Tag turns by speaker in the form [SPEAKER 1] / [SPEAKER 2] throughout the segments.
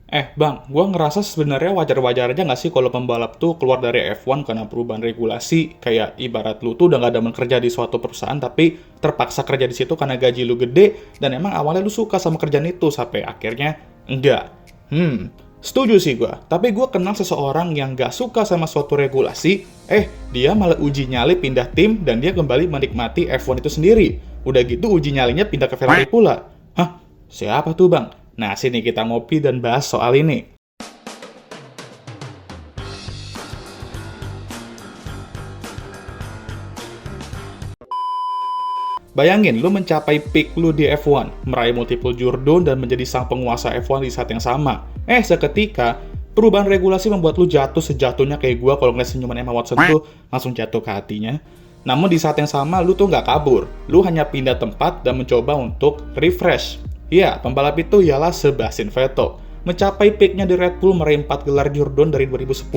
[SPEAKER 1] Bang, gua ngerasa sebenarnya wajar-wajar aja nggak sih kalau pembalap tuh keluar dari F1 karena perubahan regulasi. Kayak ibarat lu tuh udah nggak demen kerja di suatu perusahaan, tapi terpaksa kerja di situ karena gaji lu gede, dan emang awalnya lu suka sama kerjaan itu, sampai akhirnya enggak. Setuju sih gua. Tapi gua kenal seseorang yang nggak suka sama suatu regulasi, dia malah uji nyali pindah tim, dan dia kembali menikmati F1 itu sendiri. Udah gitu uji nyalinya pindah ke Ferrari pula. Hah? Siapa tuh, Bang? Nah, sini kita ngopi dan bahas soal ini. Bayangin, lu mencapai peak lu di F1, meraih multiple Jordan dan menjadi sang penguasa F1 di saat yang sama. Seketika, perubahan regulasi membuat lu jatuh sejatuhnya kayak gua kalau ngeliat senyuman Emma Watson tuh langsung jatuh ke hatinya. Namun di saat yang sama, lu tuh nggak kabur. Lu hanya pindah tempat dan mencoba untuk refresh. Ya, pembalap itu ialah Sebastian Vettel. Mencapai peaknya di Red Bull meraih 4 gelar Jordan dari 2010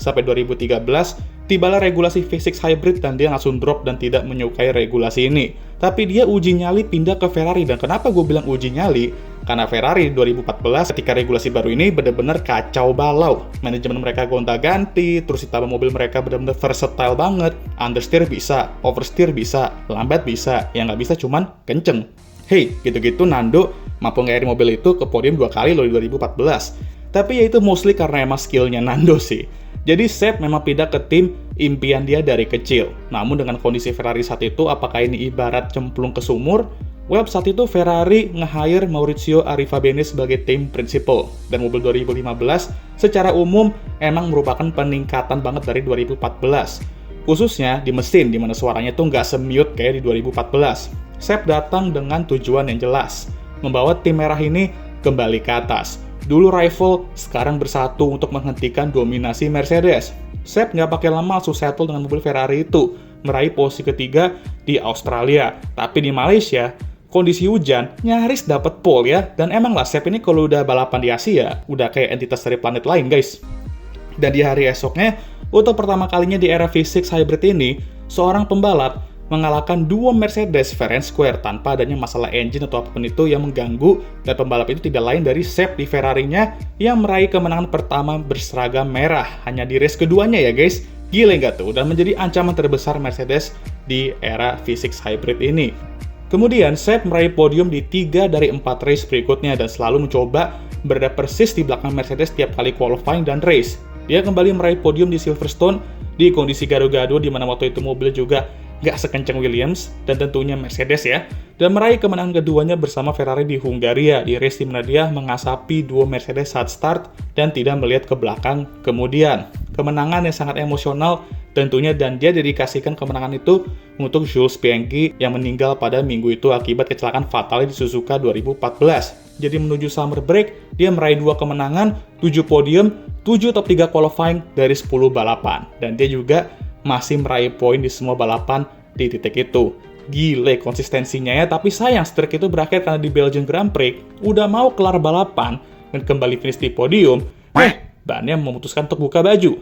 [SPEAKER 1] sampai 2013, tibalah regulasi V6 Hybrid dan dia langsung drop dan tidak menyukai regulasi ini. Tapi dia uji nyali pindah ke Ferrari, dan kenapa gue bilang uji nyali? Karena Ferrari 2014 ketika regulasi baru ini benar-benar kacau balau. Manajemen mereka gonta-ganti, terus ditambah mobil mereka benar-benar versatile banget. Understeer bisa, oversteer bisa, lambat bisa, yang nggak bisa cuman kenceng. Gitu-gitu Nando mampu ngairin mobil itu ke podium 2 kali loh di 2014. Tapi ya itu mostly karena emang skillnya Nando sih. Jadi Seb memang pindah ke tim impian dia dari kecil. Namun dengan kondisi Ferrari saat itu, apakah ini ibarat cemplung ke sumur? Well, saat itu Ferrari nge-hire Maurizio Arrivabene sebagai tim principal. Dan mobil 2015 secara umum emang merupakan peningkatan banget dari 2014. Khususnya di mesin, dimana suaranya tuh nggak semute kayak di 2014. Seb datang dengan tujuan yang jelas, membawa tim merah ini kembali ke atas. Dulu rival, sekarang bersatu untuk menghentikan dominasi Mercedes. Seb nggak pakai lama langsung settle dengan mobil Ferrari itu, meraih posisi ketiga di Australia. Tapi di Malaysia, kondisi hujan, nyaris dapat pole ya. Dan emang lah, Seb ini kalau udah balapan di Asia, udah kayak entitas dari planet lain guys. Dan di hari esoknya, untuk pertama kalinya di era V6 Hybrid ini, seorang pembalap mengalahkan dua Mercedes fair and square tanpa adanya masalah engine atau apapun itu yang mengganggu, dan pembalap itu tidak lain dari Seb di Ferrari-nya yang meraih kemenangan pertama berseragam merah hanya di race keduanya ya guys. Gile nggak tuh? Dan menjadi ancaman terbesar Mercedes di era V6 Hybrid ini. Kemudian Seb meraih podium di 3 dari 4 race berikutnya dan selalu mencoba berada persis di belakang Mercedes tiap kali qualifying dan race. Dia kembali meraih podium di Silverstone di kondisi gado-gado, di mana waktu itu mobil juga nggak sekencang Williams dan tentunya Mercedes ya, dan meraih kemenangan keduanya bersama Ferrari di Hungaria di race di mana dia mengasapi dua Mercedes saat start dan tidak melihat ke belakang. Kemudian kemenangan yang sangat emosional tentunya, dan dia dedikasikan kemenangan itu untuk Jules Bianchi yang meninggal pada minggu itu akibat kecelakaan fatal di Suzuka 2014. Jadi menuju summer break, dia meraih 2 kemenangan, 7 podium, 7 top 3 qualifying dari 10 balapan, dan dia juga masih meraih poin di semua balapan di titik itu. Gile konsistensinya ya, tapi sayang streak itu berakhir karena di Belgian Grand Prix udah mau kelar balapan dan kembali finish di podium, bannya memutuskan untuk buka baju.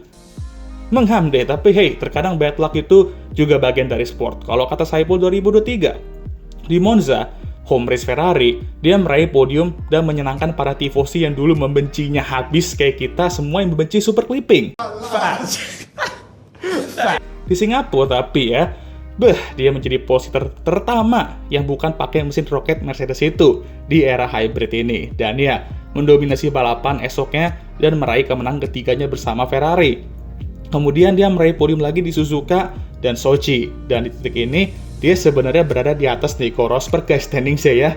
[SPEAKER 1] Mengham deh, tapi terkadang bad luck itu juga bagian dari sport. Kalau kata Saipul 2023, di Monza, home race Ferrari, dia meraih podium dan menyenangkan para tifosi yang dulu membencinya habis kayak kita semua yang membenci super clipping. Di Singapura tapi ya, dia menjadi posisi terutama yang bukan pakai mesin roket Mercedes itu di era hybrid ini. Dan ya, mendominasi balapan esoknya dan meraih kemenangan ketiganya bersama Ferrari. Kemudian dia meraih podium lagi di Suzuka dan Sochi. Dan di titik ini, dia sebenarnya berada di atas Nico Rosberg guys, standing saya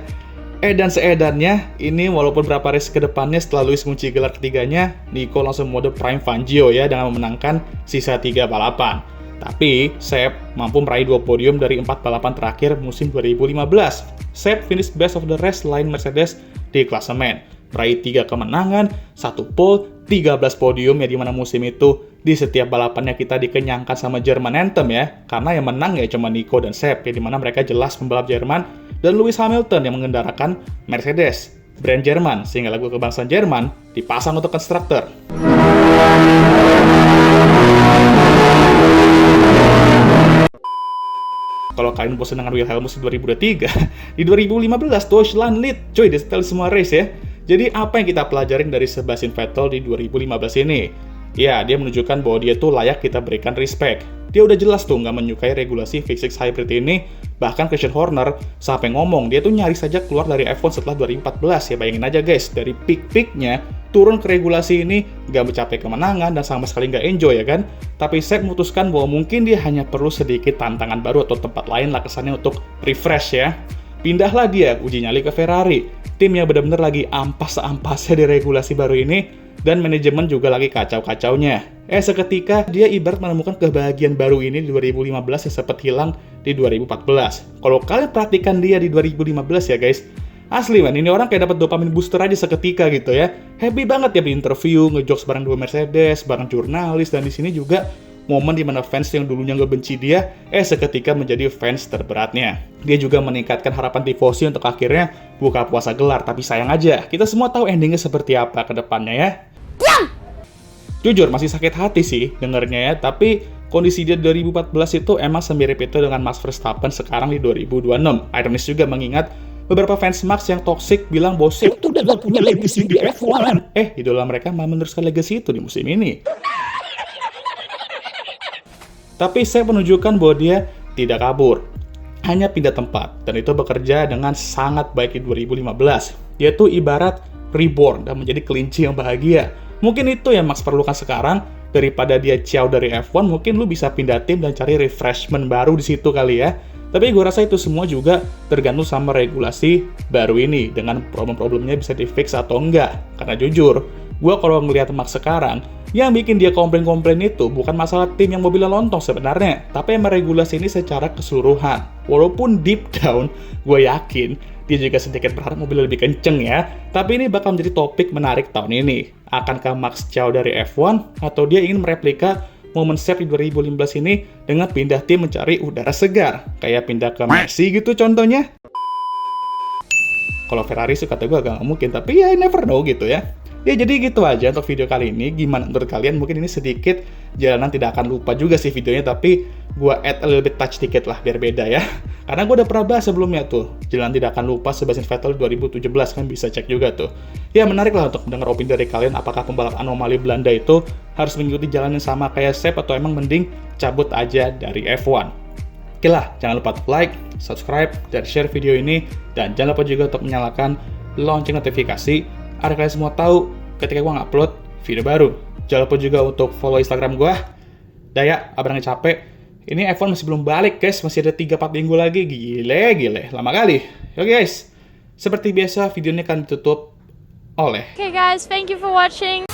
[SPEAKER 1] ya. Dan seedannya, ini walaupun berapa race ke depannya setelah Lewis mengunci gelar ketiganya, Nico langsung mode Prime Fangio ya dengan memenangkan sisa 3 balapan. Tapi, Seb mampu meraih 2 podium dari 4 balapan terakhir musim 2015. Seb finish best of the rest selain Mercedes di klasemen. Meraih 3 kemenangan, 1 pole, 13 podium ya, dimana musim itu di setiap balapannya kita dikenyangkan sama German Anthem ya. Karena yang menang ya cuma Nico dan Seb ya, dimana mereka jelas pembalap Jerman, dan Lewis Hamilton yang mengendarakan Mercedes, brand Jerman, sehingga lagu kebangsaan Jerman dipasang untuk konstruktor. Kalau kalian bosan dengan Wilhelmus di 2023, di 2015 Deutschland lead, coy, di setel semua race ya. Jadi apa yang kita pelajarin dari Sebastian Vettel di 2015 ini? Ya, dia menunjukkan bahwa dia tuh layak kita berikan respect. Dia udah jelas tuh nggak menyukai regulasi V6 hybrid ini. Bahkan Christian Horner sampai ngomong dia tuh nyaris saja keluar dari F1 setelah 2014. Ya bayangin aja guys, dari peak-peaknya turun ke regulasi ini nggak mencapai kemenangan dan sama sekali nggak enjoy ya kan. Tapi Seb memutuskan bahwa mungkin dia hanya perlu sedikit tantangan baru atau tempat lain lah kesannya untuk refresh ya. Pindahlah dia uji nyali ke Ferrari, tim yang benar-benar lagi ampas-ampasnya di regulasi baru ini, dan manajemen juga lagi kacau-kacaunya. Seketika dia ibarat menemukan kebahagiaan baru ini di 2015 yang sempat hilang di 2014. Kalau kalian perhatikan dia di 2015 ya guys, asli man, ini orang kayak dapat dopamin booster aja seketika gitu ya. Happy banget ya di interview, ngejokes bareng dua Mercedes, bareng jurnalis, dan di sini juga momen dimana fans yang dulunya nggak benci dia, seketika menjadi fans terberatnya. Dia juga meningkatkan harapan tifosi untuk akhirnya buka puasa gelar, tapi sayang aja, kita semua tahu endingnya seperti apa ke depannya ya. Jujur, masih sakit hati sih dengernya ya, tapi kondisi dia 2014 itu emang semirip itu dengan Max Verstappen sekarang di 2026. Ironis juga mengingat beberapa fans Max yang toxic bilang bahwa itu udah gak punya legacy di F1. Idola mereka malah meneruskan legacy itu di musim ini. Tapi saya menunjukkan bahwa dia tidak kabur, hanya pindah tempat, dan itu bekerja dengan sangat baik di 2015. Dia tuh ibarat reborn dan menjadi kelinci yang bahagia. Mungkin itu yang Max perlukan sekarang, daripada dia ciao dari F1, mungkin lu bisa pindah tim dan cari refreshment baru di situ kali ya. Tapi gue rasa itu semua juga tergantung sama regulasi baru ini, dengan problem-problemnya bisa di-fix atau enggak. Karena jujur, gue kalau ngelihat Max sekarang, yang bikin dia komplain-komplain itu bukan masalah tim yang mobilnya lontong sebenarnya, tapi emang regulasi ini secara keseluruhan. Walaupun deep down, gue yakin dia juga sedikit berharap mobilnya lebih kenceng ya. Tapi ini bakal menjadi topik menarik tahun ini. Akankah Max jauh dari F1, atau dia ingin mereplika momen Seb di 2015 ini dengan pindah tim mencari udara segar? Kayak pindah ke Messi gitu contohnya. Kalau Ferrari sih kata gue agak nggak mungkin, tapi ya never know gitu ya. Ya jadi gitu aja untuk video kali ini. Gimana menurut kalian? Mungkin ini sedikit jalanan tidak akan lupa juga sih videonya, tapi gue add a little bit touch dikit lah biar beda ya. Karena gue udah pernah bahas sebelumnya tuh, Jalan Tidak Akan Lupa Sebastian Vettel 2017, kan bisa cek juga tuh. Ya menarik lah untuk mendengar opini dari kalian, apakah pembalap anomali Belanda itu harus mengikuti jalan yang sama kayak Seb, atau emang mending cabut aja dari F1. Oke lah, jangan lupa untuk like, subscribe, dan share video ini, dan jangan lupa juga untuk menyalakan lonceng notifikasi agar kalian semua tahu ketika gue ngupload video baru. Jangan lupa juga untuk follow Instagram gue, Daya, Abrangnya Capek. Ini F1 masih belum balik guys, masih ada 3-4 minggu lagi. Gile, lama kali. Oke guys, seperti biasa video ini akan ditutup oleh
[SPEAKER 2] Okay guys, thank you for watching.